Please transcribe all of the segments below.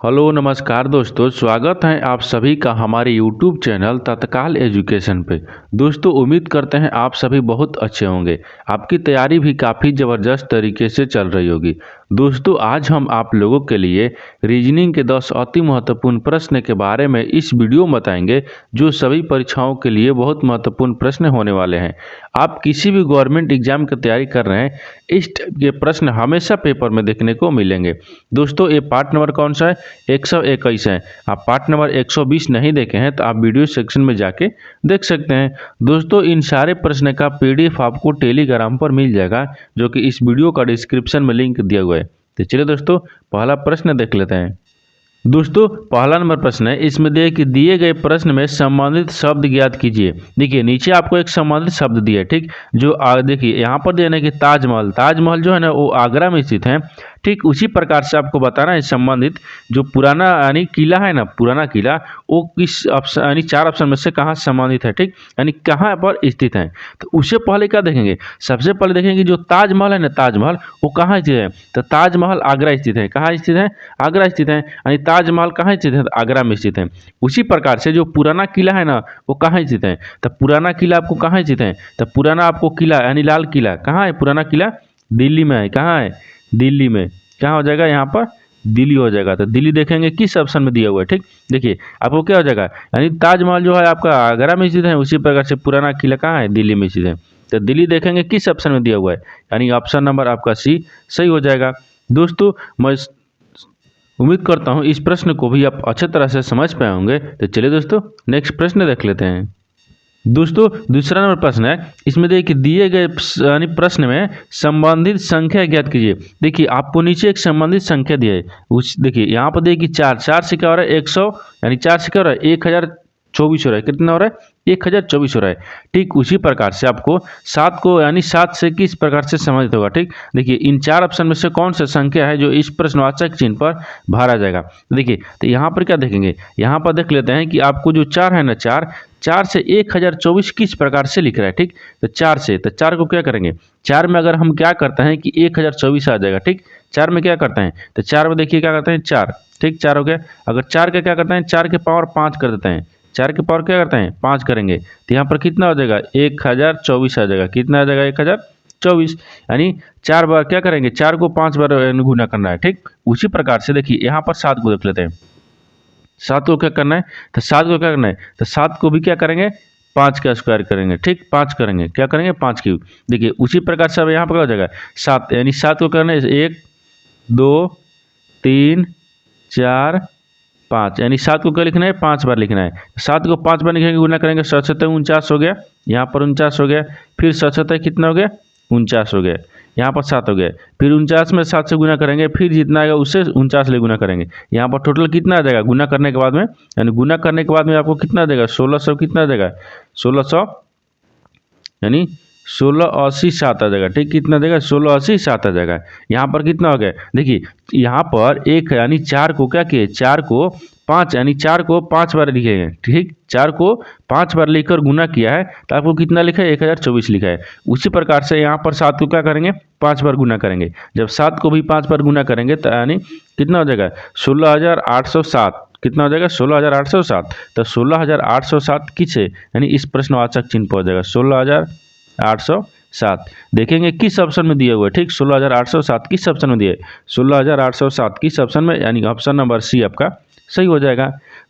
Hello नमस्कार दोस्तों, स्वागत है आप सभी का हमारे यूट्यूब चैनल तत्काल एजुकेशन पे। दोस्तों उम्मीद करते हैं आप सभी बहुत अच्छे होंगे। आपकी तैयारी भी काफ़ी ज़बरदस्त तरीके से चल रही होगी। दोस्तों आज हम आप लोगों के लिए रीजनिंग के 10 अति महत्वपूर्ण प्रश्न के बारे में इस वीडियो में बताएंगे, जो सभी परीक्षाओं के लिए बहुत महत्वपूर्ण प्रश्न होने वाले हैं। आप किसी भी गवर्नमेंट एग्जाम की तैयारी कर रहे हैं, इस टाइप के प्रश्न हमेशा पेपर में देखने को मिलेंगे। दोस्तों ये पार्ट नंबर कौन सा है? 121 है। आप पार्ट नंबर 120 नहीं देखे हैं तो आप वीडियो सेक्शन में जाके देख सकते हैं। दोस्तों इन सारे प्रश्न का पीडीएफ आपको टेलीग्राम पर मिल जाएगा, जो कि इस वीडियो का डिस्क्रिप्शन में लिंक दिया हुआ है। तो चलिए दोस्तों पहला प्रश्न देख लेते हैं। दोस्तों पहला नंबर प्रश्न है, इसमें दिए गए प्रश्न में संबंधित शब्द ज्ञात कीजिए। देखिए नीचे आपको एक संबंधित शब्द दिया है, ठीक, जो देखिए यहाँ पर दिया है कि ताजमहल। ताजमहल जो है ना वो आगरा में स्थित है। ठीक उसी प्रकार से आपको बताना है संबंधित जो पुराना यानी किला है ना, पुराना किला, वो किस ऑप्शन यानी 4 ऑप्शन में से कहाँ संबंधित है, ठीक, यानी कहाँ पर स्थित है। तो उससे पहले क्या देखेंगे? सबसे पहले देखेंगे जो ताजमहल है ना, ताजमहल वो कहाँ स्थित है? तो ताजमहल आगरा स्थित है। कहाँ स्थित है? आगरा स्थित है। यानी ताजमहल कहाँ स्थित है? आगरा में स्थित है। उसी प्रकार से जो पुराना किला है ना वो कहाँ स्थित है? तो पुराना किला आपको कहाँ स्थित है? तो पुराना आपको किला यानी लाल किला कहाँ है? पुराना किला दिल्ली में है। कहाँ है? दिल्ली में। कहाँ हो जाएगा? यहाँ पर दिल्ली हो जाएगा। तो दिल्ली देखेंगे किस ऑप्शन में दिया हुआ है, ठीक। देखिए आपको क्या हो जाएगा, यानी ताजमहल जो है आपका आगरा में स्थित है, उसी प्रकार से पुराना किला कहाँ है? दिल्ली में स्थित है। तो दिल्ली देखेंगे किस ऑप्शन में दिया हुआ है, यानी ऑप्शन नंबर आपका सी सही हो जाएगा। दोस्तों मैं उम्मीद करता हूँ इस प्रश्न को भी आप अच्छे तरह से समझ पाए होंगे। तो चलिए दोस्तों नेक्स्ट प्रश्न देख लेते हैं। दोस्तों दूसरा नंबर प्रश्न है, इसमें देखिए दिए गए यानी प्रश्न में संबंधित संख्या ज्ञात कीजिए। देखिए आपको नीचे एक संबंधित संख्या दिया है, उस देखिए यहाँ पर देखिए 4 से क्या हो रहा है? 100, यानी 4 से क्या हो रहा है? 1024 हो रहा है। कितना हो रहा है? 1024 हो रहा है। ठीक उसी प्रकार से आपको 7 को यानी 7 से किस प्रकार से संबंधित होगा, ठीक। देखिए इन 4 ऑप्शन में से कौन सा संख्या है जो इस प्रश्नवाचक चिन्ह पर भरा जाएगा। देखिए तो यहाँ पर क्या देखेंगे, यहाँ पर देख लेते हैं कि आपको जो 4 है ना, 4 से 1024 किस प्रकार से लिख रहा है, ठीक। तो 4 से, तो 4 को क्या करेंगे? 4 में अगर हम क्या करते हैं कि 1024 आ जाएगा, ठीक। 4 में क्या करते हैं? तो 4 में देखिए क्या करते हैं? 4, ठीक, 4 हो गया। अगर 4 का क्या करते हैं? 4 के पावर 5 कर देते हैं। 4 के पावर क्या करते हैं? 5 करेंगे तो यहाँ पर कितना हो जाएगा? 1024 आ जाएगा। कितना आ जाएगा? 1024, यानी 4 बार क्या करेंगे? 4 को 5 बार गुना करना है, ठीक। उसी प्रकार से देखिए यहाँ पर 7 को देख लेते हैं। 7 को क्या करना है? तो 7 को क्या करना है? तो 7 को भी क्या करेंगे? 5 का स्क्वायर करेंगे, ठीक, 5 करेंगे। क्या करेंगे? 5 क्यूब। देखिए उसी प्रकार से अब यहाँ पर क्या हो जाएगा? 7, यानी 7 को करना है 1 2 3 4 5, यानी 7 को क्या लिखना है? 5 बार लिखना है। 7 को 5 बार लिखेंगे, गुना करेंगे, 7 7 49 हो गया। यहाँ पर 49 हो गया। फिर 7 7 कितना हो गया? 49 हो गया। यहाँ पर 7 हो गया। फिर 49 में 7 से गुना करेंगे, फिर जितना आएगा उससे 49 ले गुना करेंगे। यहाँ पर टोटल कितना आ जाएगा गुना करने के बाद में? यानी गुना करने के बाद में आपको कितना देगा? 1600 कितना देगा? 1600 यानी 1680 7 आ जाएगा, ठीक। कितना देगा? 1680 7 आ जाएगा। यहाँ पर कितना हो गया? देखिए यहाँ पर एक यानी 4 को क्या किए? 4 को 5 यानी 4 को 5 बार लिखेंगे, ठीक। 4 को 5 बार लिखकर गुना किया है तो आपको कितना लिखा है? 1024 लिखा है। उसी प्रकार से यहाँ पर 7 को क्या करेंगे? 5 बार गुना करेंगे। जब 7 को भी 5 बार गुना करेंगे तो यानी कितना हो जाएगा? 16807। कितना हो जाएगा? 16807। तो 16807 किस है? यानी इस प्रश्नवाचक चिन्ह पर हो जाएगा 16807। देखेंगे किस ऑप्शन में दिया हुआ है, ठीक। 16807 किस ऑप्शन में दिया है? 16807 किस ऑप्शन में? यानी ऑप्शन नंबर सी आपका सही हो जाएगा।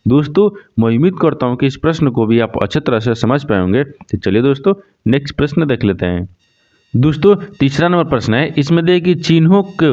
दोस्तों मैं उम्मीद करता हूँ कि इस प्रश्न को भी आप अच्छे तरह से समझ पाए होंगे। तो चलिए दोस्तों नेक्स्ट प्रश्न देख लेते हैं। दोस्तों तीसरा नंबर प्रश्न है, इसमें देखिए चिन्हों के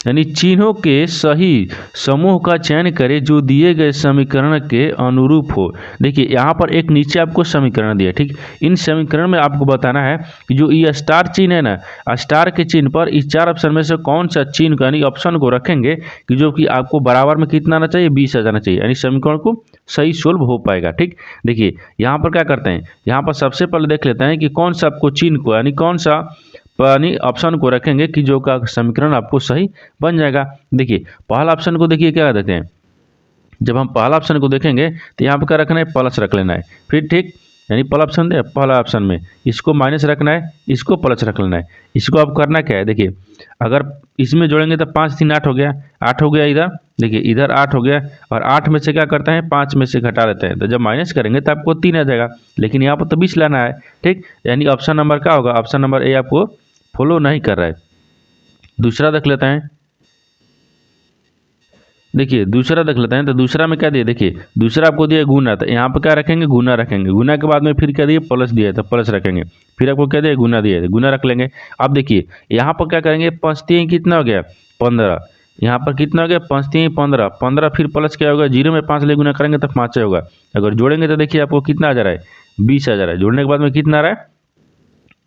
यानी चिन्हों के सही समूह का चयन करें जो दिए गए समीकरण के अनुरूप हो। देखिए यहाँ पर एक नीचे आपको समीकरण दिया, ठीक। इन समीकरण में आपको बताना है कि जो ये स्टार चिन्ह है ना, स्टार के चिन्ह पर इस 4 ऑप्शन में से कौन सा चिन्ह यानी ऑप्शन को रखेंगे कि जो कि आपको बराबर में कितना आना चाहिए? 20 आ जाना चाहिए, यानी समीकरण को सही सोल्व हो पाएगा, ठीक। देखिए यहाँ पर क्या करते हैं, यहाँ पर सबसे पहले देख लेते हैं कि कौन सा आपको चिन्ह को यानी कौन सा यानी ऑप्शन को रखेंगे कि जो का समीकरण आपको सही बन जाएगा। देखिए पहला ऑप्शन को देखिए क्या देते हैं, जब हम पहला ऑप्शन को देखेंगे तो यहाँ पर क्या रखना है? प्लस रख लेना है। फिर ठीक यानी पहला ऑप्शन है, पहला ऑप्शन में इसको माइनस रखना है, इसको प्लस रख लेना है। इसको अब करना क्या है, देखिए अगर इसमें जोड़ेंगे तो 5 3 8 हो गया, 8 हो गया इधर, देखिए इधर 8 हो गया, और 8 में से क्या करते हैं 5 में से घटा लेते हैं, तो जब माइनस करेंगे तो आपको 3 आ जाएगा, लेकिन यहाँ पर तो 20 लाना है। ठीक, यानी ऑप्शन नंबर क्या होगा, ऑप्शन नंबर ए आपको फॉलो नहीं कर रहा है। दूसरा देख लेते हैं, देखिए दूसरा देख लेते हैं। तो दूसरा में क्या दिया, देखिए दूसरा आपको दिया गुना, तो यहाँ पर क्या रखेंगे गुना रखेंगे, गुना के बाद में फिर क्या दिए प्लस दिया है तो प्लस रखेंगे, फिर आपको क्या दिया गुना दिया है गुना रख लेंगे। अब देखिए यहाँ पर क्या करेंगे, 5 3 कितना हो गया 15, यहाँ पर कितना हो गया 5 3 15, 15 फिर प्लस क्या होगा 0 में 5 ले गुना करेंगे तो 5 होगा। अगर जोड़ेंगे तो देखिए आपको कितना आ जा रहा है 20 आ जा रहा है, जोड़ने के बाद में कितना आ रहा है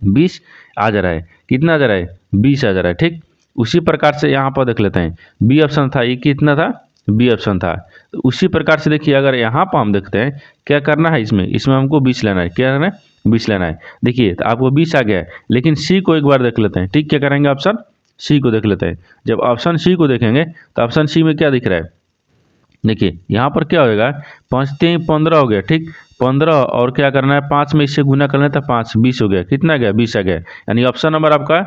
20 आ जा रहा है, कितना आ जा रहा है 20 आ जा रहा है। ठीक, उसी प्रकार से यहाँ पर देख लेते हैं, बी ऑप्शन था, ये कितना था बी ऑप्शन था। तो उसी प्रकार से देखिए अगर यहाँ पर हम देखते हैं क्या करना है, इसमें हमको 20 लेना है, क्या लेना है 20 लेना है। देखिए तो आपको 20 आ गया है, लेकिन सी को एक बार देख लेते हैं। ठीक, क्या करेंगे ऑप्शन सी को देख लेते हैं। जब ऑप्शन सी को देखेंगे तो ऑप्शन सी में क्या दिख रहा है, देखिए यहाँ पर क्या होगा 5 3 15 हो गया। ठीक, 15 और क्या करना है 5 में इससे गुना करना है तो 5 20 हो गया, कितना गया 20 आ गया, यानी ऑप्शन नंबर आपका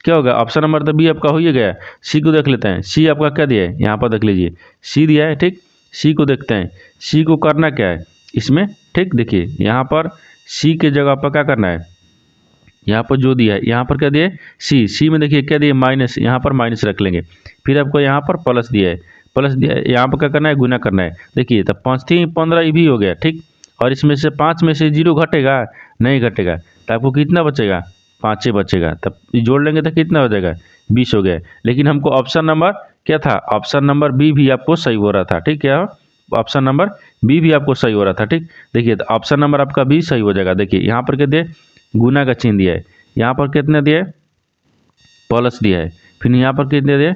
क्या होगा, ऑप्शन नंबर तो बी आपका हो ही गया। सी को देख लेते हैं, सी आपका क्या दिया है, यहाँ पर देख लीजिए सी दिया है। ठीक, सी को देखते हैं, सी को करना क्या है इसमें। ठीक, देखिए यहाँ पर सी के जगह पर क्या करना है, यहाँ पर जो दिया है यहाँ पर क्या दिया है सी, सी में देखिए क्या दिया माइनस, यहाँ पर माइनस रख लेंगे, फिर आपको यहाँ पर प्लस दिया है, प्लस दिया है, यहाँ पर क्या करना है गुना करना है। देखिए तो 5 3 15 ये भी हो गया। ठीक, और इसमें से 5 में से 0 घटेगा नहीं घटेगा, तो आपको कितना बचेगा 5 बचेगा, तब जोड़ लेंगे तो कितना हो जाएगा 20 हो गया। लेकिन हमको ऑप्शन नंबर क्या था, ऑप्शन नंबर बी भी आपको सही हो रहा था। ठीक, क्या ऑप्शन नंबर बी भी आपको सही हो रहा था। ठीक, देखिए तो ऑप्शन नंबर आपका बी सही हो जाएगा। देखिए यहाँ पर क्या दिया गुना का चिन्ह दिया है, यहाँ पर कितने दिया है प्लस दिया है, फिर यहाँ पर कितने दिया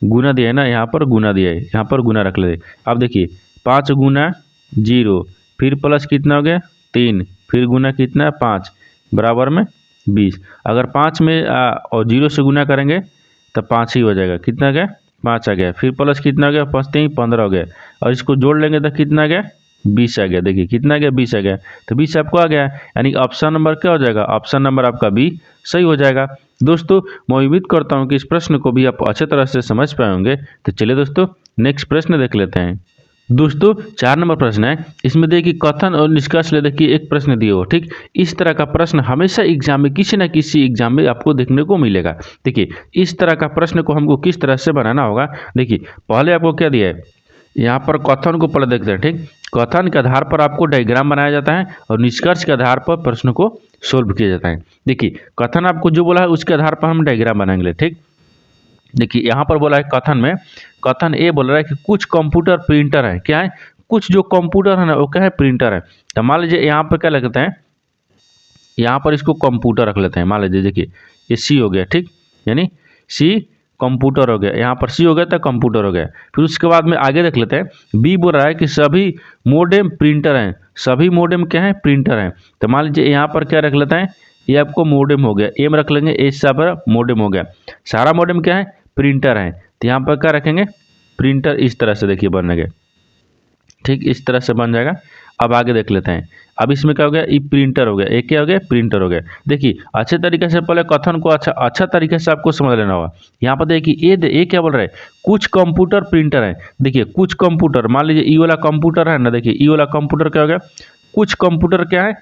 गुना दिया है ना, यहाँ पर गुना दिया है, यहाँ पर गुना रख लेते। अब देखिए 5 गुना 0, फिर प्लस कितना हो गया 3, फिर गुना कितना है 5 बराबर में 20। अगर 5 में और 0 से गुना करेंगे तो 5 ही हो जाएगा, कितना गया 5 आ गया, फिर प्लस कितना हो गया 5 3 15 हो गया, और इसको जोड़ लेंगे तो कितना गया 20 आ गया। देखिए कितना गया 20 आ गया, तो 20 आपको आ गया, यानी ऑप्शन नंबर क्या हो जाएगा, ऑप्शन नंबर आपका बी सही हो जाएगा। दोस्तों मैं उम्मीद करता हूं कि इस प्रश्न को भी आप अच्छे तरह से समझ पाए होंगे। तो चलिए दोस्तों नेक्स्ट प्रश्न देख लेते हैं। दोस्तों 4 नंबर प्रश्न है, इसमें देखिए कथन और निष्कर्ष ले देखिए एक प्रश्न दिए हो। ठीक, इस तरह का प्रश्न हमेशा एग्जाम में किसी न किसी एग्जाम में आपको देखने को मिलेगा। देखिए इस तरह का प्रश्न को हमको किस तरह से बनाना होगा, देखिए पहले आपको क्या दिया है, यहाँ पर कथन को पहले देखते हैं। ठीक, कथन के आधार पर आपको डायग्राम बनाया जाता है और निष्कर्ष के आधार पर प्रश्न को सोल्व किया जाता है। देखिए कथन आपको जो बोला है उसके आधार पर हम डायग्राम बनाएंगे। ठीक, देखिए यहाँ पर बोला है कथन में, कथन ए बोल रहा है कि कुछ कंप्यूटर प्रिंटर है, क्या है कुछ जो कंप्यूटर है ना वो क्या है प्रिंटर है। तो मान लीजिए यहाँ पर क्या लगता है, यहाँ पर इसको कंप्यूटर रख लेते हैं। मान लीजिए देखिए ये सी हो गया। ठीक, यानी सी कंप्यूटर हो गया, यहाँ पर सी हो गया तो कंप्यूटर हो गया। फिर उसके बाद में आगे देख लेते हैं, बी बोल रहा है कि सभी मोडेम प्रिंटर हैं, सभी मोडेम क्या है प्रिंटर हैं। तो मान लीजिए यहाँ पर क्या रख लेते हैं, ये आपको मोडेम हो गया, एम रख लेंगे, एस पर मोडेम हो गया। सारा मोडेम क्या है प्रिंटर है, तो यहाँ पर क्या रखेंगे प्रिंटर, इस तरह से देखिए बन गया। ठीक, इस तरह से बन जाएगा। अब आगे देख लेते हैं, अब इसमें क्या हो गया, ये प्रिंटर हो गया, एक क्या हो गया प्रिंटर हो गया। देखिए अच्छे तरीके से पहले कथन को अच्छा तरीके से आपको समझ लेना होगा। यहाँ पर देखिए ये क्या बोल रहा है, कुछ कंप्यूटर प्रिंटर है। देखिए कुछ कंप्यूटर, मान लीजिए ई वाला कंप्यूटर है ना, देखिए ई वाला कंप्यूटर क्या हो गया, कुछ कंप्यूटर क्या है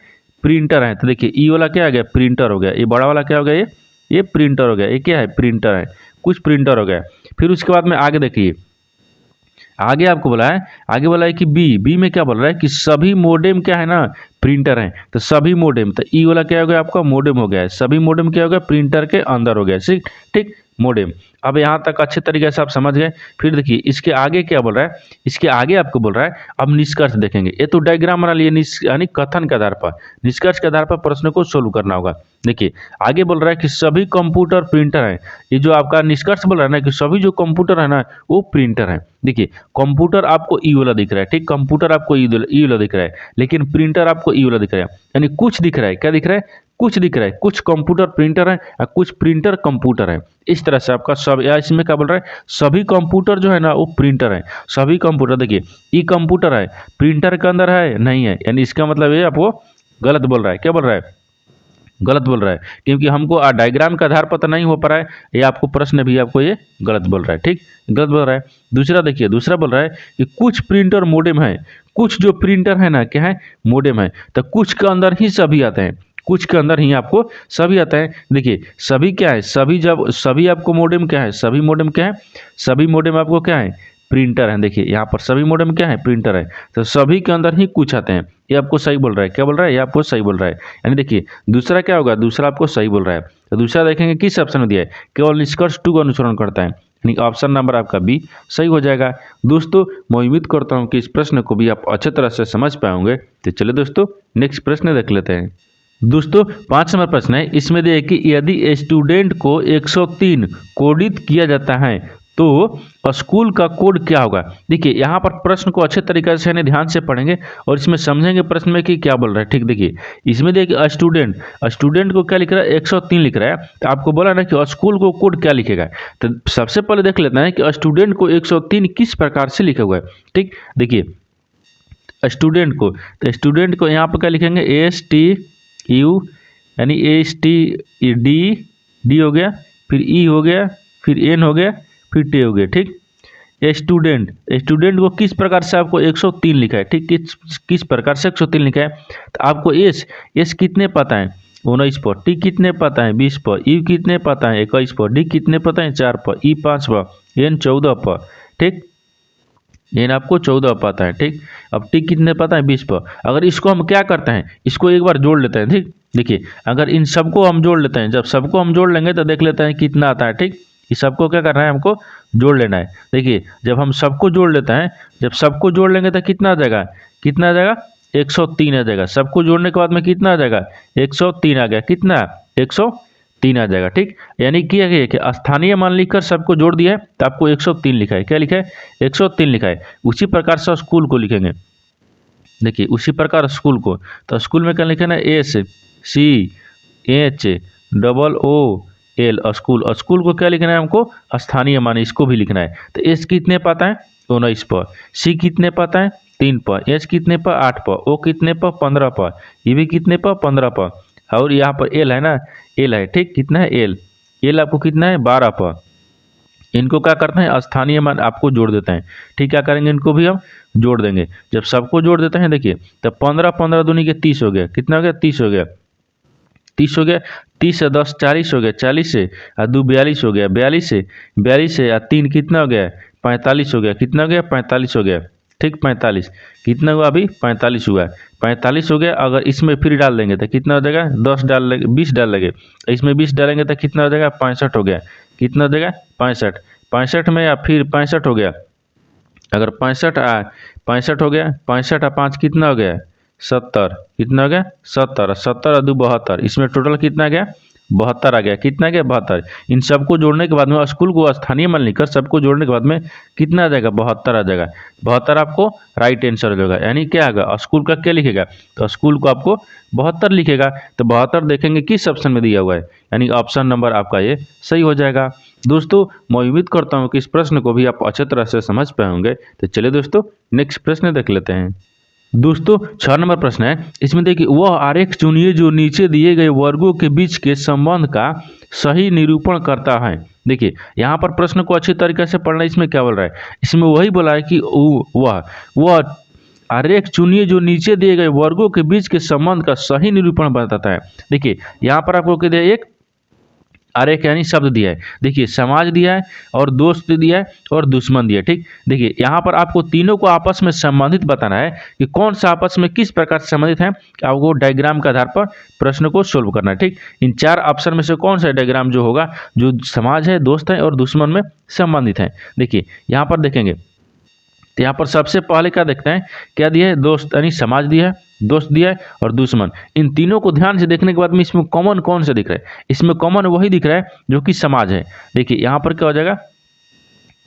प्रिंटर है। तो देखिए ई वाला क्या आ गया प्रिंटर हो गया, ये बड़ा वाला क्या हो गया, ये प्रिंटर हो गया, ये क्या है प्रिंटर है, कुछ प्रिंटर हो गया। फिर उसके बाद में आगे देखिए, आगे आपको बोला है, आगे बोला है कि बी में क्या बोल रहा है कि सभी मोडेम क्या है ना प्रिंटर हैं। तो सभी मोडेम, तो ई वाला क्या हो गया आपका मोडेम हो गया है, सभी मोडेम क्या हो गया प्रिंटर के अंदर हो गया। ठीक ठीक मोडेम। अब यहाँ तक अच्छे तरीके से आप समझ गए। फिर देखिए इसके आगे क्या बोल रहा है, इसके आगे आपको बोल रहा है, अब निष्कर्ष देखेंगे। ये तो डायग्राम बना लिए, यानी कथन के आधार पर, निष्कर्ष के आधार पर प्रश्न को सोल्व करना होगा। देखिए आगे बोल रहा है कि सभी कंप्यूटर प्रिंटर हैं, ये जो आपका निष्कर्ष बोल रहा है ना कि सभी जो कंप्यूटर है ना वो प्रिंटर है। देखिए कंप्यूटर आपको ई वाला दिख रहा है, ठीक, कंप्यूटर आपको ई वाला दिख रहा है, लेकिन प्रिंटर आपको ई वाला दिख रहा है, यानी कुछ दिख रहा है, क्या दिख रहा है कुछ दिख रहा है, कुछ कंप्यूटर प्रिंटर है और कुछ प्रिंटर कंप्यूटर है। इस तरह से आपका सब, या इसमें क्या बोल रहा है सभी कंप्यूटर जो है ना वो प्रिंटर है, सभी कंप्यूटर। देखिए ई कंप्यूटर है, प्रिंटर के अंदर है नहीं है, यानी इसका मतलब ये आपको गलत बोल रहा है। क्या बोल रहा है? गलत बोल रहा है, क्योंकि हमको डायग्राम के आधार पर तो नहीं हो पा रहा है, ये आपको प्रश्न भी आपको ये गलत बोल रहा है। ठीक, गलत बोल रहा है। दूसरा देखिए, दूसरा बोल रहा है कि कुछ प्रिंटर मोडेम है, कुछ जो प्रिंटर है ना क्या है, मोडेम है, तो कुछ के अंदर ही सभी आते हैं, कुछ के अंदर ही आपको सभी आता है। देखिए सभी क्या है, सभी जब सभी आपको मोडेम क्या है, सभी मोडेम क्या है, सभी मोडेम आपको क्या है, प्रिंटर है। देखिए यहाँ पर सभी मोडेम क्या है, प्रिंटर है, तो सभी के अंदर ही कुछ आते हैं। ये आपको सही बोल रहा है। क्या बोल रहा है? ये आपको सही बोल रहा है। यानी देखिए दूसरा क्या होगा, दूसरा आपको सही बोल रहा है। तो दूसरा देखेंगे किस ऑप्शन में दिया है, केवल निष्कर्ष 2 का अनुसरण करता है, यानी ऑप्शन नंबर आपका बी सही हो जाएगा। दोस्तों मैं उम्मीद करता हूँ कि इस प्रश्न को भी आप अच्छे तरह से समझ पाओगे। तो चलिए दोस्तों नेक्स्ट प्रश्न देख लेते हैं। दोस्तों 5 नंबर प्रश्न है, इसमें दिया है कि यदि स्टूडेंट को 103 कोडित किया जाता है तो स्कूल का कोड क्या होगा। देखिए यहाँ पर प्रश्न को अच्छे तरीके से यानी ध्यान से पढ़ेंगे और इसमें समझेंगे प्रश्न में कि क्या बोल रहा है। ठीक, देखिए इसमें देखिए स्टूडेंट को क्या लिख रहा है, 103 लिख रहा है, तो आपको बोला ना कि स्कूल को कोड क्या लिखेगा। तो सबसे पहले देख लेते हैं कि स्टूडेंट को 103 किस प्रकार से लिखा हुआ है। ठीक, देखिए स्टूडेंट को यहाँ पर क्या लिखेंगे, STU यानी STD हो गया, फिर E हो गया, फिर N हो गया, फिर T हो गया। ठीक, स्टूडेंट को किस प्रकार से आपको 103 लिखा है। ठीक, किस प्रकार से 103 लिखा है, तो आपको एस कितने पता है, 19 पर, टी कितने पता है, 20 पर, यू कितने पता है, 21 पर, डी कितने पता है, 4 पर, ई 5 पर, एन 14 पर। ठीक, एन आपको 14 पता है। ठीक, अब टी कितने पता है, 20 पर। अगर इसको हम क्या करते हैं, इसको एक बार जोड़ लेते हैं। ठीक, देखिए अगर इन सबको हम जोड़ लेते हैं, जब सबको हम जोड़ लेंगे तो देख लेते हैं कितना आता है। ठीक, इस सबको क्या करना है, हमको जोड़ लेना है। देखिए जब हम सबको जोड़ लेते हैं, जब सबको जोड़ लेंगे तो कितना आ जाएगा, कितना आ जाएगा, 103 आ जाएगा। सबको जोड़ने के बाद में कितना आ जाएगा, 103 आ गया। कितना, 103 आ जाएगा। ठीक, यानी कि स्थानीय मान लिखकर सबको जोड़ दिया है तो आपको 103 लिखा है। क्या लिखा है, 103 लिखा है। उसी प्रकार से स्कूल को लिखेंगे। देखिए उसी प्रकार स्कूल को, तो स्कूल में क्या लिखना है, SCHOOL स्कूल को क्या लिखना है, हमको स्थानीय मान इसको भी लिखना है। तो एस कितने पता है, 19 पर, सी कितने पता है, 3 पर, एच कितने पर, 8 पर, ओ कितने पर, 15 पर, ये भी कितने पर, 15 पर, और यहाँ पर एल है ना, एल है। ठीक, कितना है, एल आपको कितना है, 12 पर। इनको क्या करते हैं, स्थानीय मान आपको जोड़ देते हैं। ठीक, क्या करेंगे, इनको भी हम जोड़ देंगे। जब सबको जोड़ देते हैं देखिए, तो 15 15 दूनी के 30 हो गया। कितना हो गया, 30 हो गया, 30 हो गया। 30 से 10 40 हो गया, 40 से 2 42 हो गया, 42 से 3 कितना हो गया, 45 हो गया। कितना हो गया, 45 हो गया। ठीक, 45 कितना हुआ, अभी 45 हुआ, 45 हो गया। अगर इसमें फिर डाल देंगे तो कितना हो जाएगा, 10 डाल लेंगे, 20 डाल लेंगे, इसमें 20 डालेंगे तो कितना हो जाएगा, 65 हो गया। कितना हो जाएगा, 65, 65 में या फिर 65 हो गया। अगर 65 हो गया, 65 और 5 कितना हो गया, 70। कितना हो गया, 70, 70 और 2 72, इसमें टोटल कितना आ गया, 72 आ गया। कितना आ गया, 72। इन सबको जोड़ने के बाद में स्कूल को स्थानीय मान लिखकर सबको जोड़ने के बाद में कितना आ जाएगा, 72 आ जाएगा। 72 आपको राइट आंसर हो जाएगा। यानी क्या आएगा, स्कूल का क्या लिखेगा, तो स्कूल को आपको 72 लिखेगा। तो 72 देखेंगे किस ऑप्शन में दिया हुआ है, यानी ऑप्शन नंबर आपका ये सही हो जाएगा। दोस्तों मैं उम्मीद करता हूँ कि इस प्रश्न को भी आप अच्छे तरह से समझ पाए होंगे। तो चलिए दोस्तों नेक्स्ट प्रश्न देख लेते हैं। दोस्तों 6 नंबर प्रश्न है, इसमें देखिए वह आरेख चुनिए जो नीचे दिए गए वर्गों के बीच के संबंध का सही निरूपण करता है। देखिए यहाँ पर प्रश्न को अच्छी तरीके से पढ़ना। इसमें क्या बोल रहा है, इसमें वही बोला है कि वह आरेख चुनिए जो नीचे दिए गए वर्गों के बीच के संबंध का सही निरूपण बताता है। देखिए यहाँ पर आपको क्या दिया है, एक आरेख यानी शब्द दिया है। देखिए समाज दिया है, और दोस्त दिया है, और दुश्मन दिया है। ठीक, देखिए यहाँ पर आपको तीनों को आपस में संबंधित बताना है कि कौन सा आपस में किस प्रकार से संबंधित है। आपको डायग्राम के आधार पर प्रश्न को सोल्व करना है। ठीक, इन 4 ऑप्शन में से कौन सा डायग्राम जो होगा, जो समाज है, दोस्त है और दुश्मन में संबंधित है। देखिए यहाँ पर देखेंगे तो यहाँ पर सबसे पहले क्या देखते हैं, क्या दिया है, दोस्त यानी समाज दिया है, दोस्त दिया है और दुश्मन। इन तीनों को ध्यान से देखने के बाद में इसमें कॉमन कौन सा दिख रहा है, इसमें कॉमन वही दिख रहा है जो कि समाज है। देखिए यहाँ पर क्या हो जाएगा,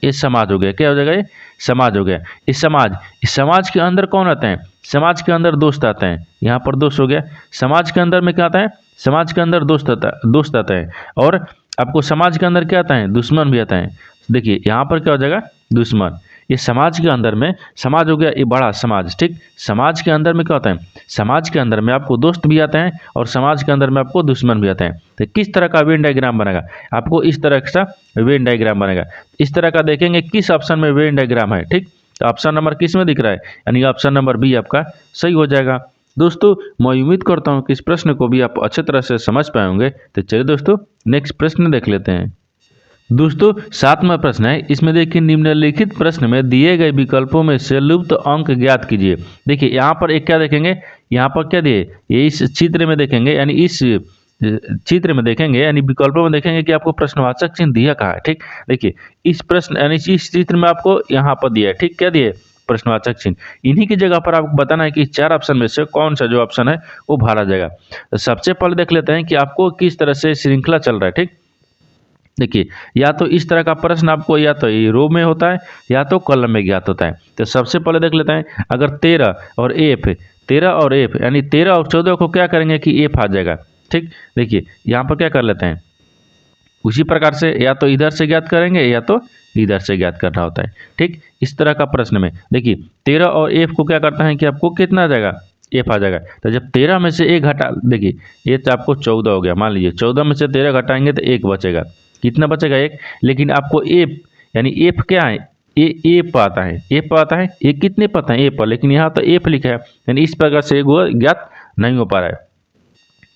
ये समाज हो गया। क्या हो जाएगा, ये समाज हो गया। इस समाज के अंदर कौन आते हैं, समाज के अंदर दोस्त आते हैं। यहाँ पर दोस्त हो गया। समाज के अंदर में क्या आता है, समाज के अंदर दोस्त आता है। और आपको समाज के अंदर क्या आता है, दुश्मन भी आता है। देखिए यहाँ पर क्या हो जाएगा, दुश्मन। ये समाज के अंदर में, समाज हो गया ये बड़ा समाज, ठीक। समाज के अंदर में क्या होता है, समाज के अंदर में आपको दोस्त भी आते हैं और समाज के अंदर में आपको दुश्मन भी आते हैं। तो किस तरह का वेन डायग्राम बनेगा, आपको इस तरह का वेन डायग्राम बनेगा। इस तरह का देखेंगे किस ऑप्शन में वेन डायग्राम है, ठीक। तो ऑप्शन नंबर किस में दिख रहा है, यानी ऑप्शन नंबर बी आपका सही हो जाएगा। दोस्तों मैं उम्मीद करता हूँ कि इस प्रश्न को भी आप अच्छे तरह से समझ पाए होंगे। तो चलिए दोस्तों नेक्स्ट प्रश्न देख लेते हैं। दोस्तों 7वां प्रश्न है, इसमें देखिए निम्नलिखित प्रश्न में दिए गए विकल्पों में से लुप्त अंक ज्ञात कीजिए। देखिए यहाँ पर एक क्या देखेंगे, यहाँ पर क्या दिए, ये इस चित्र में देखेंगे, यानी इस चित्र में देखेंगे, यानी विकल्पों में देखेंगे कि आपको प्रश्नवाचक चिन्ह दिया कहाँ है, ठीक। देखिए इस प्रश्न यानी इस चित्र में आपको यहाँ पर दिया है, ठीक, क्या दिए, प्रश्नवाचक चिन्ह। इन्हीं की जगह पर आपको बताना है कि 4 ऑप्शन में से कौन सा जो ऑप्शन है वो भरा जाएगा। तो सबसे पहले देख लेते हैं कि आपको किस तरह से श्रृंखला चल रहा है, ठीक। देखिए या तो इस तरह का प्रश्न आपको या तो ये रो में होता है या तो कॉलम में ज्ञात होता है। तो सबसे पहले देख लेते हैं, अगर 13 और एफ, 13 और एफ यानी 13 और 14 को क्या करेंगे कि एफ आ जाएगा, ठीक। देखिए यहाँ पर क्या कर लेते हैं, उसी प्रकार से या तो इधर से ज्ञात करेंगे या तो इधर से ज्ञात करना होता है, ठीक। इस तरह का प्रश्न में देखिए 13 और एफ को क्या करता है कि आपको कितना आ जाएगा, एफ आ जाएगा। तो जब 13 में से एक घटा, देखिए ये तो आपको 14 हो गया, मान लीजिए 14 में से 13 घटाएंगे तो एक बचेगा, कितना बचेगा, एक। लेकिन आपको एफ यानी एफ क्या है, ए पर आता है, ए पर आता है, ये कितने पता है ए पर, लेकिन यहाँ तो एफ लिखा है, यानी इस प्रकार से वो ज्ञात नहीं हो पा रहा है।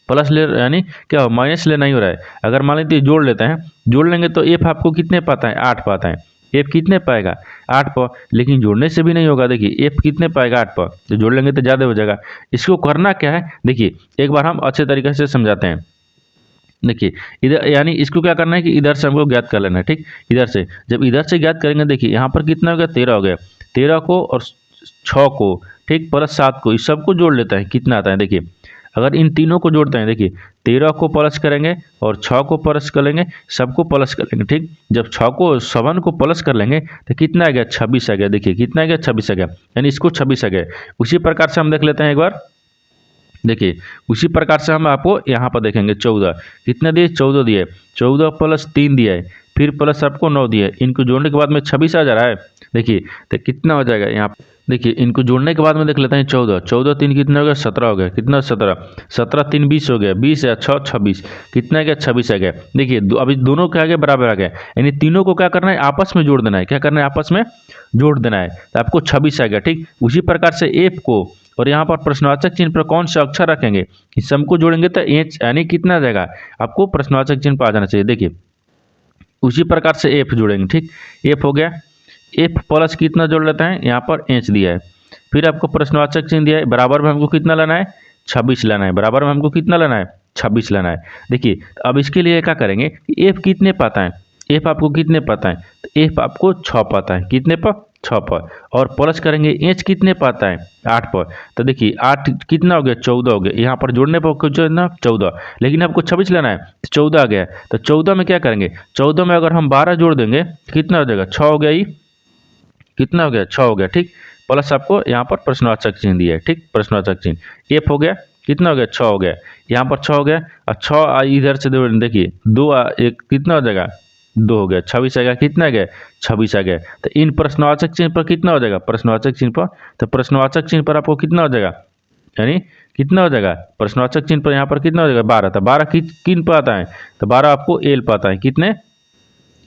प्लस ले यानी क्या हो, माइनस ले नहीं हो रहा है। अगर मान लीजिए जोड़ लेते हैं, जोड़ लेंगे तो एफ आपको कितने पाता है, 8 पाता है। एफ कितने पाएगा, 8 पर, लेकिन जोड़ने से भी नहीं होगा। देखिए एफ कितने पाएगा, 8 पर, तो जोड़ लेंगे तो ज़्यादा हो जाएगा। इसको करना क्या है, देखिए एक बार हम अच्छे तरीके से समझाते हैं। देखिए इधर यानी इसको क्या करना है कि इधर से हमको ज्ञात कर लेना है, ठीक। इधर से जब इधर से ज्ञात करेंगे, देखिए यहाँ पर कितना हो गया, 13 हो गया। 13 को और 6 को, ठीक, प्लस 7 को, इस सबको जोड़ लेता है, कितना आता है। देखिए अगर इन तीनों को जोड़ते हैं, देखिए 13 को प्लस करेंगे और 6 को प्लस कर लेंगे, सबको प्लस कर लेंगे, ठीक। जब 6 को 7 को प्लस कर लेंगे तो कितना आ गया, 26 आ गया। देखिए कितना आ गया, 26 आ गया, यानी इसको 26 आ गया। उसी प्रकार से हम देख लेते हैं एक बार, देखिए उसी प्रकार से हम आपको यहाँ पर देखेंगे 14 कितना दिए, 14 दिए, 14 प्लस 3 दिया है, फिर प्लस आपको 9 दिया है। इनको जोड़ने के बाद में 26 आ जा रहा है। देखिए तो कितना हो जाएगा यहाँ, देखिए इनको जोड़ने के बाद में देख लेते हैं 14, 14 3 कितना हो गया, 17 हो गया, कितना 17, 17 3 20 हो गया, 20 या 6 26, कितना आ गया, 26 आ गया। देखिए अभी दोनों के आगे बराबर आ गया, यानी तीनों को क्या करना है, आपस में जोड़ देना है। क्या करना है, आपस में जोड़ देना है, तो आपको 26 आ गया, ठीक। उसी प्रकार से एफ को और यहाँ पर प्रश्नवाचक चिन्ह पर कौन सा अक्षर रखेंगे, इस सम को जोड़ेंगे तो एच यानी कितना आ जाएगा, आपको प्रश्नवाचक चिन्ह पर आ जाना चाहिए। देखिए उसी प्रकार से एफ जोड़ेंगे, ठीक। एफ हो गया, एफ प्लस कितना जोड़ लेते हैं, यहाँ पर एच दिया है, फिर आपको प्रश्नवाचक चिन्ह दिया है, बराबर में हमको कितना लेना है, 26 लेना है, बराबर में हमको कितना लेना है, 26 लेना है। देखिए अब इसके लिए क्या करेंगे, एफ कितने पाता है, एफ आपको कितने पाता है, तो एफ आपको 6 पाता है, कितने पर, 6 पर, और प्लस करेंगे एच कितने पाता है, 8 पर। तो देखिए 8 कितना हो गया, 14 हो गया, यहाँ पर जोड़ने पर कुछ ना 14, लेकिन आपको 26 लेना है, तो 14 आ गया। तो 14 में क्या करेंगे, 14 में अगर हम 12 जोड़ देंगे कितना हो जाएगा, 6 हो गया, ये कितना हो गया, 6 हो गया, ठीक। प्लस आपको यहाँ पर प्रश्नवाचक चिन्ह दिया है, ठीक, प्रश्नवाचक चिन्ह। एफ हो गया, कितना हो गया, 6 हो गया, यहाँ पर 6 हो गया, और 6 इधर से देखिए 2 एक कितना हो जाएगा, 2 हो गया, 26 आ गया, कितना आ गया, 26 आ गया। तो इन प्रश्नवाचक चिन्ह पर कितना हो जाएगा, प्रश्नवाचक चिन्ह पर, तो प्रश्नवाचक चिन्ह पर आपको कितना हो जाएगा, यानी कितना हो जाएगा, प्रश्नवाचक चिन्ह पर यहाँ पर कितना हो जाएगा, 12। तो 12 किन पर आता है, तो 12 आपको एल पर आता है, कितने,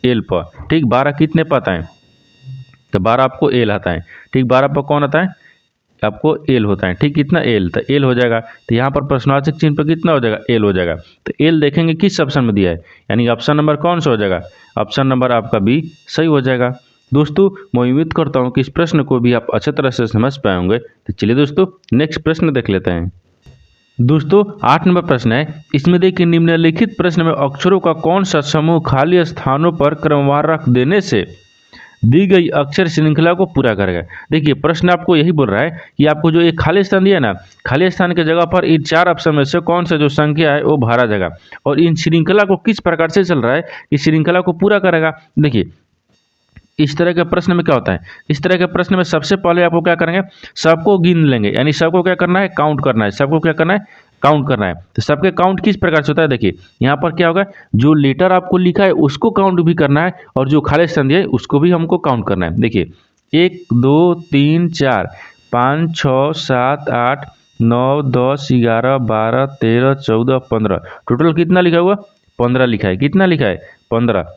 एल पर, ठीक। 12 कितने पर आता है, तो 12 आपको एल आता है, ठीक। 12 पर कौन आता है, आपको एल होता है, ठीक। कितना, एल, तो एल हो जाएगा। तो यहाँ पर प्रश्नवाचक चिन्ह पर कितना हो जाएगा, एल हो जाएगा। तो एल देखेंगे किस ऑप्शन में दिया है, यानी ऑप्शन नंबर कौन सा हो जाएगा, ऑप्शन नंबर आपका बी सही हो जाएगा। दोस्तों मैं उम्मीद करता हूँ कि इस प्रश्न को भी आप अच्छे तरह से समझ पाए होंगे। तो चलिए दोस्तों नेक्स्ट प्रश्न देख लेते हैं। दोस्तों 8 नंबर प्रश्न है, इसमें देखिए निम्नलिखित प्रश्न में अक्षरों का कौन सा समूह खाली स्थानों पर क्रमवार रख देने से दी गई अक्षर श्रृंखला को पूरा करेगा। देखिए प्रश्न आपको यही बोल रहा है कि आपको जो एक खाली स्थान दिया ना, खाली स्थान के जगह पर इन 4 ऑप्शन में से कौन सा जो संख्या है वो भरा जाएगा, और इन श्रृंखला को किस प्रकार से चल रहा है, इस श्रृंखला को पूरा करेगा। देखिए इस तरह के प्रश्न में क्या होता है, इस तरह के प्रश्न में सबसे पहले आपको क्या करेंगे, सबको गिन लेंगे, यानी सबको क्या करना है, काउंट करना है, सबको क्या करना है, काउंट करना है। तो सबके काउंट किस प्रकार से होता है, देखिए यहाँ पर क्या होगा, जो लेटर आपको लिखा है उसको काउंट भी करना है, और जो खाली स्थान दिया है उसको भी हमको काउंट करना है। देखिए 1 2 3 4 5 6 7 8 9 10 11 12 13 14 15 टोटल कितना लिखा हुआ 15 लिखा है। कितना लिखा है 15।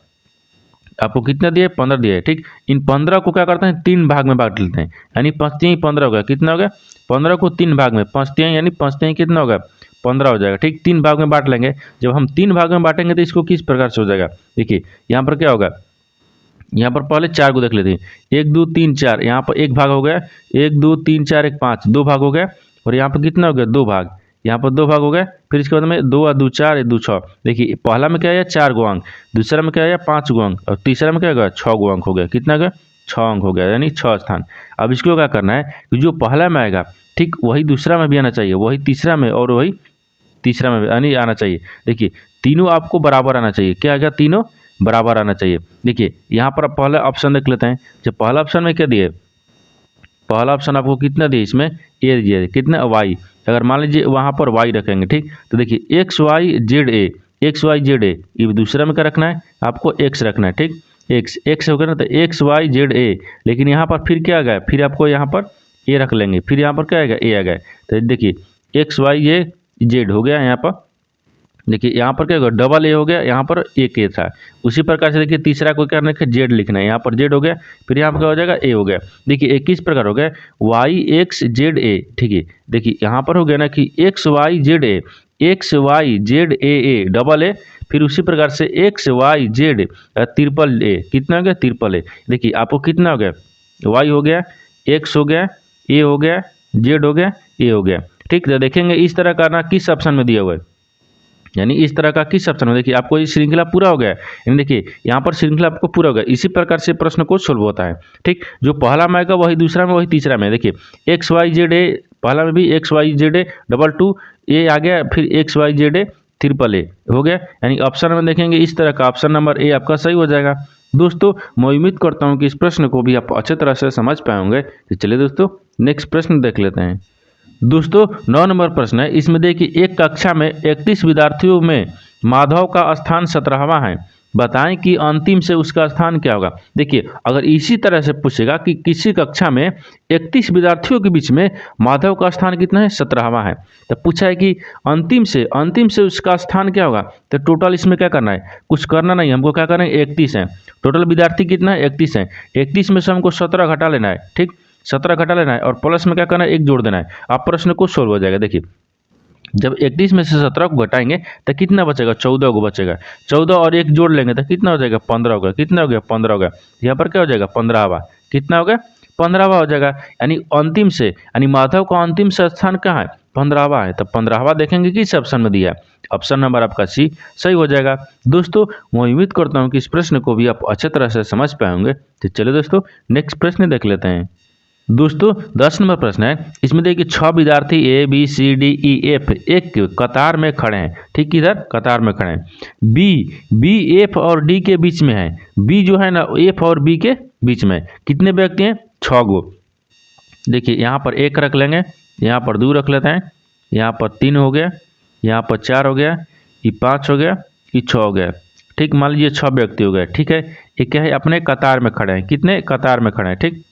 आपको कितना दिए 15 दिया है। ठीक, इन 15 को क्या करते हैं 3 भाग में बांट लेते हैं, यानी 5 15 हो गया। कितना हो गया 15 को 3 भाग में 5 यानी 5 कितना होगा 15 हो जाएगा। ठीक, 3 भाग में बांट लेंगे। जब हम 3 भाग में बांटेंगे तो इसको किस प्रकार से हो जाएगा, देखिए यहाँ पर क्या होगा, यहाँ पर पहले 4 को देख लेते हैं। 1 2 3 4, यहाँ पर 1 भाग हो गया। 1 2 3 4 1 5, 2 भाग हो गया। और यहाँ पर कितना हो गया 2 भाग, यहाँ पर 2 भाग हो गया। फिर इसके बाद में 2 और 2 4 1 2 6। देखिए पहला में क्या है 4 गो अंक, दूसरा में क्या है 5 गो अंक, और तीसरा में क्या होगा 6 गो अंक हो गया। कितना गया 6 अंक हो गया, यानी 6 स्थान। अब इसको क्या करना है कि जो पहला में आएगा ठीक वही दूसरा में भी आना चाहिए, वही तीसरा में और वही तीसरा में यानी आना चाहिए। देखिए तीनों आपको बराबर आना चाहिए। क्या आएगा तीनों बराबर आना चाहिए। देखिए यहाँ पर आप पहला ऑप्शन देख लेते हैं। जब पहला ऑप्शन में क्या दिए, पहला ऑप्शन आपको कितना दिए, इसमें ए दिए कितना वाई। अगर मान लीजिए वहाँ पर वाई रखेंगे ठीक, तो देखिए X Y Z A, X Y Z A. ये दूसरा में क्या रखना है आपको एक्स रखना है। ठीक, एक्स एक्स हो गया ना, तो एक्स वाई जेड ए। लेकिन यहाँ पर फिर क्या आ गया, फिर आपको यहाँ पर ए रख लेंगे, फिर यहाँ पर क्या आएगा ए आ गया। तो देखिए एक्स वाई ए जेड हो गया। यहाँ पर देखिए यहाँ पर क्या होगा डबल ए हो गया, यहाँ पर एक ए था। उसी प्रकार से देखिए तीसरा को क्या करना है जेड लिखना है, यहाँ पर जेड हो गया, फिर यहाँ पर क्या हो जाएगा ए हो गया। देखिए किस प्रकार हो गया वाई एक्स जेड ए। ठीक है, देखिए यहाँ पर हो गया ना कि X Y Z A, X Y Z A A double A, फिर उसी प्रकार से X Y Z triple A. कितना हो गया ट्रिपल ए। देखिए आपको कितना हो गया वाई हो गया, एक्स हो गया, ए हो गया, जेड हो गया, ए हो गया। ठीक, तो देखेंगे इस तरह करना किस ऑप्शन में दिया हुआ है, यानी इस तरह का किस ऑप्शन में। देखिए आपको ये श्रृंखला पूरा हो गया, यानी देखिए यहाँ पर श्रृंखला आपको पूरा हो गया। इसी प्रकार से प्रश्न को सोल्व होता है। ठीक, जो पहला में आएगा वही दूसरा में, वही तीसरा में। देखिए एक्स वाई जेड ए, पहला में भी X Y Z A double two A आ गया, फिर X Y Z A triple A हो गया। यानी ऑप्शन में देखेंगे इस तरह का ऑप्शन नंबर ए आपका सही हो जाएगा। दोस्तों मैं उम्मीद करता हूँ कि इस प्रश्न को भी आप अच्छे तरह से समझ पाएंगे। तो चलिए दोस्तों नेक्स्ट प्रश्न देख लेते हैं। दोस्तों 9 नंबर प्रश्न है। इसमें देखिए एक कक्षा में 31 विद्यार्थियों में माधव का स्थान 17वां है, बताएं कि अंतिम से उसका स्थान क्या होगा। देखिए अगर इसी तरह से पूछेगा कि किसी कक्षा में 31 विद्यार्थियों के बीच में माधव का स्थान कितना है 17वां है, तो पूछा है कि अंतिम से उसका स्थान क्या होगा। तो टोटल इसमें क्या करना है, कुछ करना नहीं, हमको क्या करना है 31 है। टोटल विद्यार्थी कितना है 31 है। 31 में से हमको 17 घटा लेना है। ठीक, 17 घटा लेना है और प्लस में क्या करना है 1 जोड़ देना है। आप प्रश्न को सोल्व हो जाएगा। देखिए जब 31 में से 17 को घटाएंगे तो कितना बचेगा 14 को बचेगा। 14 और 1 जोड़ लेंगे तो कितना हो जाएगा 15 हो गया। कितना हो गया 15 हो गया। यहाँ पर क्या हो जाएगा 15वां। कितना हो गया 15वां हो जाएगा। यानी अंतिम से, यानी माधव का अंतिम से स्थान कहाँ है 15वां है। तो 15वां देखेंगे किस ऑप्शन में दिया है, ऑप्शन नंबर आपका सी सही हो जाएगा। दोस्तों मैं उम्मीद करता हूँ कि इस प्रश्न को भी आप अच्छे तरह से समझ पाएंगे। तो चलिए दोस्तों नेक्स्ट प्रश्न देख लेते हैं। दोस्तों 10 नंबर प्रश्न है। इसमें देखिए 6 विद्यार्थी A B C D E F एक कतार में खड़े हैं। ठीक, किधर कतार में खड़े हैं। बी एफ और डी के बीच में है। बी जो है ना एफ और बी के बीच में कितने व्यक्ति हैं 6 गो। देखिए यहाँ पर 1 रख लेंगे, यहाँ पर 2 रख लेते हैं, यहाँ पर 3 हो गया, यहाँ पर 4 हो गया, ये 5 हो गया, ये 6 हो गया। ठीक, मान लीजिए 6 व्यक्ति हो गए। ठीक है, ये क्या है अपने कतार में खड़े हैं। कितने कतार में खड़े हैं। ठीक,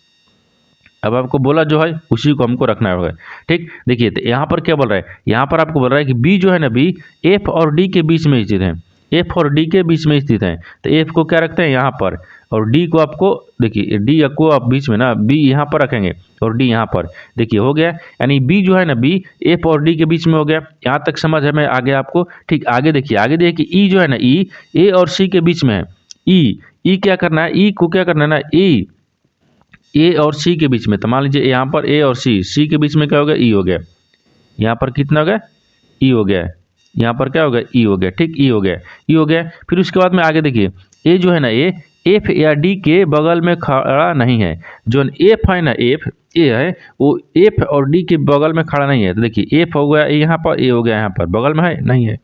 अब आपको बोला जो है उसी को हमको रखना होगा। ठीक, देखिए तो यहाँ पर क्या बोल रहा है, यहाँ पर आपको बोल रहा है कि बी जो है ना बी एफ और डी के बीच में स्थित है। एफ और डी के बीच में स्थित है, तो एफ को क्या रखते हैं यहाँ पर, और डी को आपको देखिए डी को आप बीच में ना बी यहाँ पर रखेंगे और डी यहाँ पर। देखिए हो गया, यानी बी जो है ना बी एफ और डी के बीच में हो गया। यहाँ तक समझ है मैं आगे आपको। ठीक, आगे देखिए कि ई जो है ना ई ए और सी के बीच में है। ई क्या करना है, ई को क्या करना है ना ई ए और सी के बीच में। तो मान लीजिए यहाँ पर ए और सी के बीच में क्या हो गया ई हो गया। यहाँ पर कितना हो गया ई हो गया। यहाँ पर क्या हो गया ई हो गया। ठीक, ई हो गया। फिर उसके बाद में आगे देखिए ए जो है ना ए एफ या डी के बगल में खड़ा नहीं है। जो एफ है ना एफ ए है वो एफ और डी के बगल में खड़ा नहीं है। तो देखिए एफ हो गया यहाँ पर, ए हो गया यहाँ पर, बगल में है नहीं है।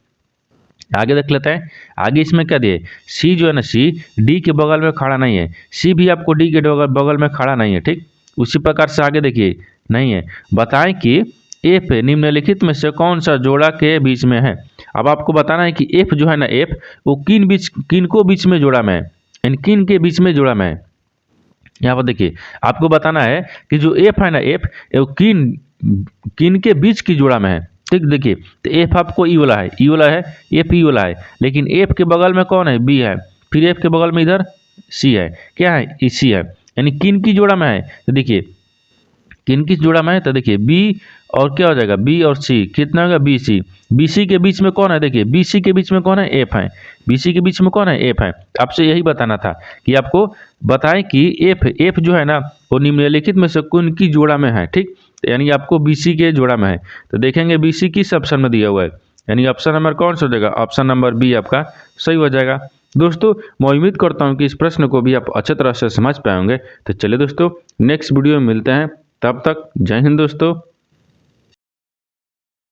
आगे देख लेते हैं। आगे इसमें क्या दिए सी जो है ना सी डी के बगल में खड़ा नहीं है। सी भी आपको डी के बगल में खड़ा नहीं है। ठीक, उसी प्रकार से आगे देखिए नहीं है। बताएं कि एफ निम्नलिखित में से कौन सा जोड़ा के बीच में है। अब आपको बताना है कि एफ जो है ना एफ वो किन को बीच में जोड़ा में है, किन के बीच में जोड़ा में है। यहाँ पर देखिए आपको बताना है कि जो एफ है ना, एफ वो किन किन के बीच की जोड़ा में है। ठीक, देखिए तो एफ आपको ई वाला है, ई वाला है, एफ ई वाला है, लेकिन एफ के बगल में कौन है, बी है, फिर एफ के बगल में इधर सी है, क्या है, ई सी है, यानी किन की जोड़ा में है। तो देखिए किन किस जोड़ा में है, तो देखिए बी और क्या हो जाएगा, बी और सी, कितना होगा, बी सी। बी सी के बीच में कौन है, देखिए बी सी के बीच में कौन है, एफ है, बी सी के बीच में कौन है, एफ है। आपसे यही बताना था कि आपको बताएं कि एफ एफ जो है ना वो निम्नलिखित में से कौन की जोड़ा में है। ठीक, यानी आपको बी सी के जोड़ा में है, तो देखेंगे बी सी किस ऑप्शन में दिया हुआ है, यानी ऑप्शन नंबर कौन सा हो जाएगा, ऑप्शन नंबर बी आपका सही हो जाएगा। दोस्तों मैं उम्मीद करता हूं कि इस प्रश्न को भी आप अच्छे तरह से समझ पाएंगे। तो चलिए दोस्तों नेक्स्ट वीडियो में मिलते हैं, तब तक जय हिंद दोस्तों।